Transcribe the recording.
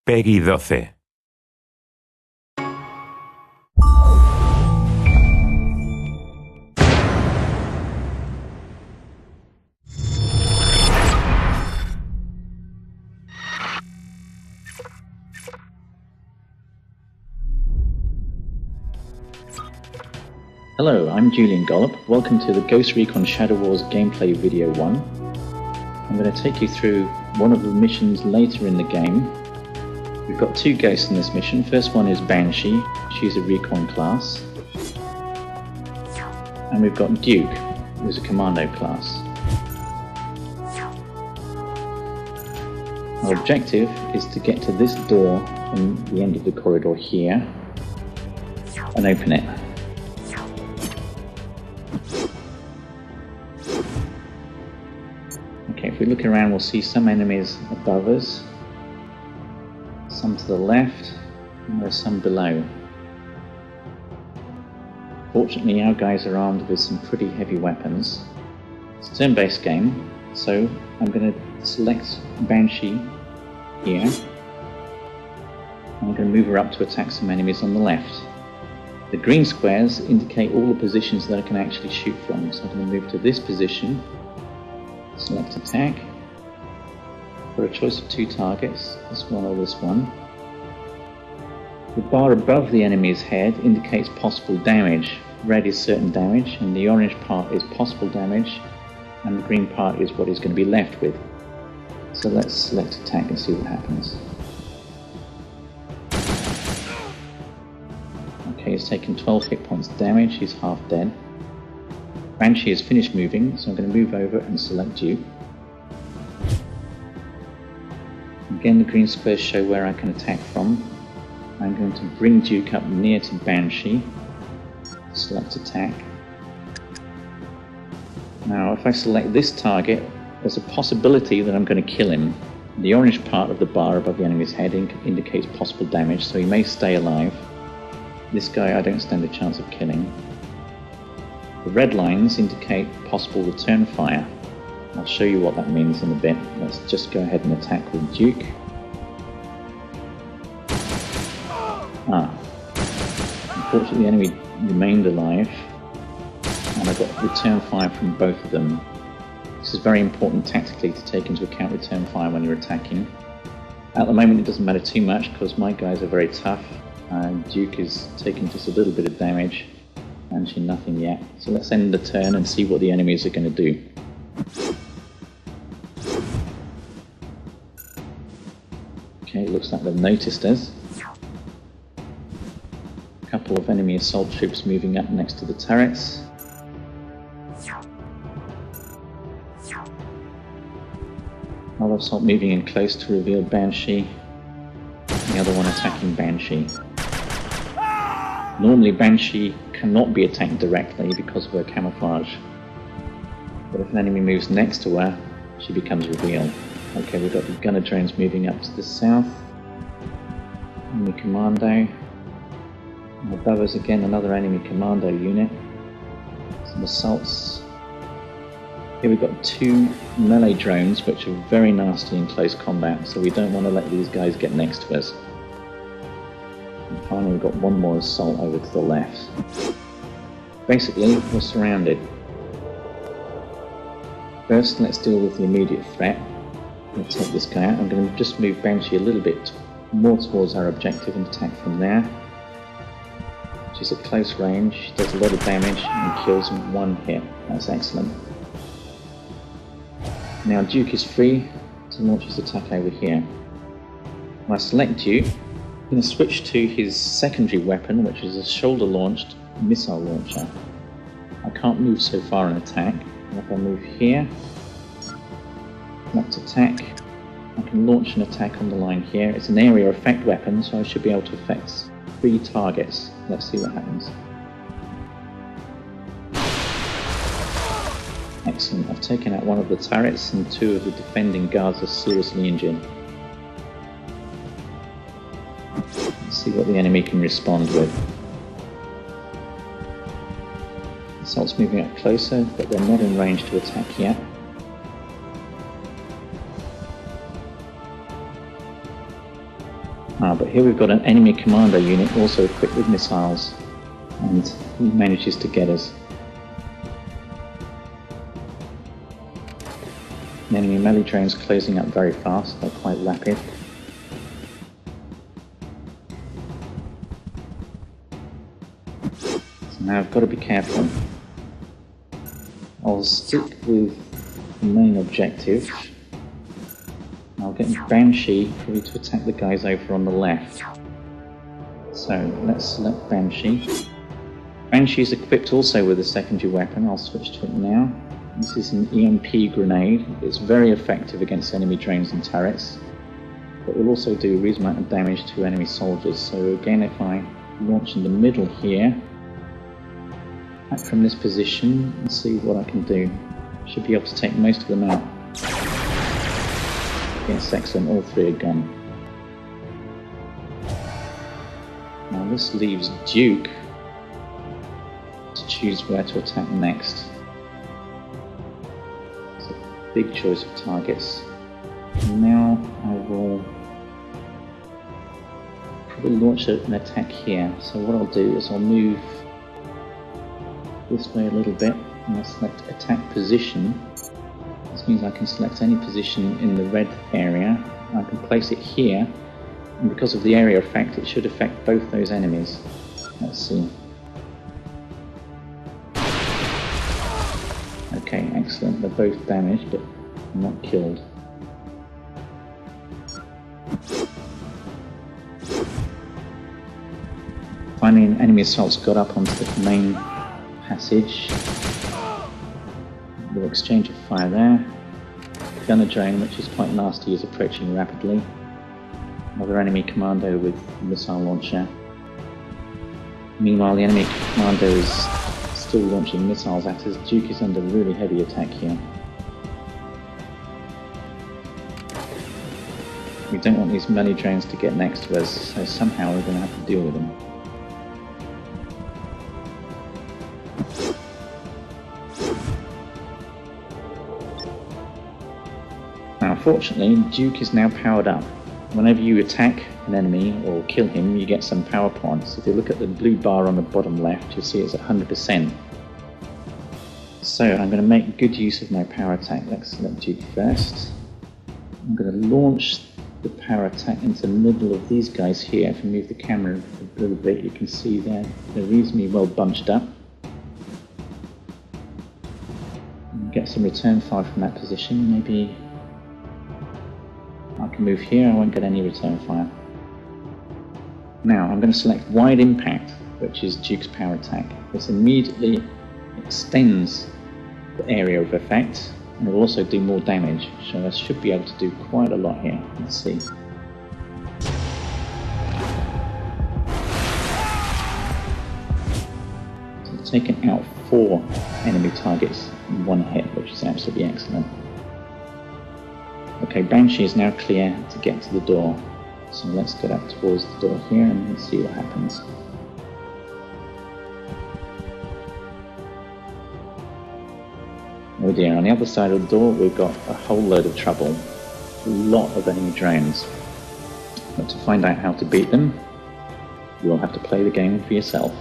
Peggy 12. Hello, I'm Julian Gollop. Welcome to the Ghost Recon Shadow Wars gameplay video 1. I'm going to take you through one of the missions later in the game. We've got two ghosts in this mission. First one is Banshee. She's a Recon class. And we've got Duke, who's a Commando class. Our objective is to get to this door from the end of the corridor here and open it. Okay, if we look around, we'll see some enemies above us, some to the left, and there's some below. Fortunately, our guys are armed with some pretty heavy weapons. It's a turn-based game, so I'm going to select Banshee here. I'm going to move her up to attack some enemies on the left. The green squares indicate all the positions that I can actually shoot from, so I'm going to move to this position. Select attack. For a choice of two targets, this one or this one. The bar above the enemy's head indicates possible damage. Red is certain damage, and the orange part is possible damage, and the green part is what he's going to be left with. So let's select attack and see what happens. Okay, he's taken 12 hit points damage, he's half dead. Banshee has finished moving, so I'm going to move over and select Duke. Again, the green squares show where I can attack from. I'm going to bring Duke up near to Banshee. Select attack. Now, if I select this target, there's a possibility that I'm going to kill him. The orange part of the bar above the enemy's head indicates possible damage, so he may stay alive. This guy I don't stand a chance of killing. The red lines indicate possible return fire. I'll show you what that means in a bit. Let's just go ahead and attack with Duke. Unfortunately the enemy remained alive, and I got return fire from both of them. This is very important tactically to take into account return fire when you're attacking. At the moment it doesn't matter too much because my guys are very tough, and Duke is taking just a little bit of damage. Banshee nothing yet. So let's end the turn and see what the enemies are going to do. Okay, it looks like they've noticed us. A couple of enemy assault troops moving up next to the turrets. Another assault moving in close to reveal Banshee. The other one attacking Banshee. Normally Banshee cannot be attacked directly because of her camouflage, but if an enemy moves next to her, she becomes revealed. Okay, we've got the gunner drones moving up to the south. Enemy commando. And above us again another enemy commando unit. Some assaults. Here we've got two melee drones which are very nasty in close combat, so we don't want to let these guys get next to us. And finally we've got one more assault over to the left. Basically, we're surrounded. First, let's deal with the immediate threat. Let's take this guy out. I'm going to just move Banshee a little bit more towards our objective and attack from there. She's at close range, she does a lot of damage and kills in one hit. That's excellent. Now Duke is free to launch his attack over here. When I select Duke, I'm going to switch to his secondary weapon, which is a shoulder-launched missile launcher. I can't move so far and attack. And if I move here, select attack, I can launch an attack on the line here. It's an area effect weapon, so I should be able to affect 3 targets. Let's see what happens. Excellent, I've taken out one of the turrets and 2 of the defending guards are seriously injured. Let's see what the enemy can respond with. Assault's moving up closer, but they're not in range to attack yet. But here we've got an enemy commando unit also equipped with missiles, and he manages to get us. The enemy melee drones closing up very fast, they're quite rapid. So now I've got to be careful. I'll stick with the main objective. I'll get Banshee probably to attack the guys over on the left. So let's select Banshee. Banshee is equipped also with a secondary weapon. I'll switch to it now. This is an EMP grenade. It's very effective against enemy drones and turrets, but will also do a reasonable amount of damage to enemy soldiers. So again, if I launch in the middle here, back from this position and see what I can do. Should be able to take most of them out. Yes, excellent, all three are gone. Now this leaves Duke to choose where to attack next. It's a big choice of targets. And now I will probably launch an attack here. So what I'll do is I'll move this way a little bit and I'll select attack position. This means I can select any position in the red area. I can place it here, and because of the area effect it should affect both those enemies. Let's see. Okay, excellent. They're both damaged but not killed. Finally, an enemy assault's got up onto the main passage. We'll exchange of fire there. Gunner drone, which is quite nasty, is approaching rapidly. Another enemy commando with a missile launcher. Meanwhile, the enemy commando is still launching missiles at us. Duke is under really heavy attack here. We don't want these melee drones to get next to us, so somehow we're going to have to deal with them. Now, fortunately, Duke is now powered up. Whenever you attack an enemy or kill him, you get some power points. If you look at the blue bar on the bottom left, you'll see it's at 100%. So I'm going to make good use of my power attack. Let's select Duke first. I'm going to launch the power attack into the middle of these guys here. If you move the camera a little bit, you can see they're reasonably well bunched up. Get some return fire from that position. Maybe I can move here, I won't get any return fire. Now I'm going to select Wide Impact, which is Duke's power attack. This immediately extends the area of effect, and it will also do more damage, so I should be able to do quite a lot here. Let's see. So I've taken out 4 enemy targets in one hit, which is absolutely excellent. Okay, Banshee is now clear to get to the door, so let's get up towards the door here and let's see what happens. Oh dear, on the other side of the door we've got a whole load of trouble, a lot of enemy drones. But to find out how to beat them, you'll have to play the game for yourself.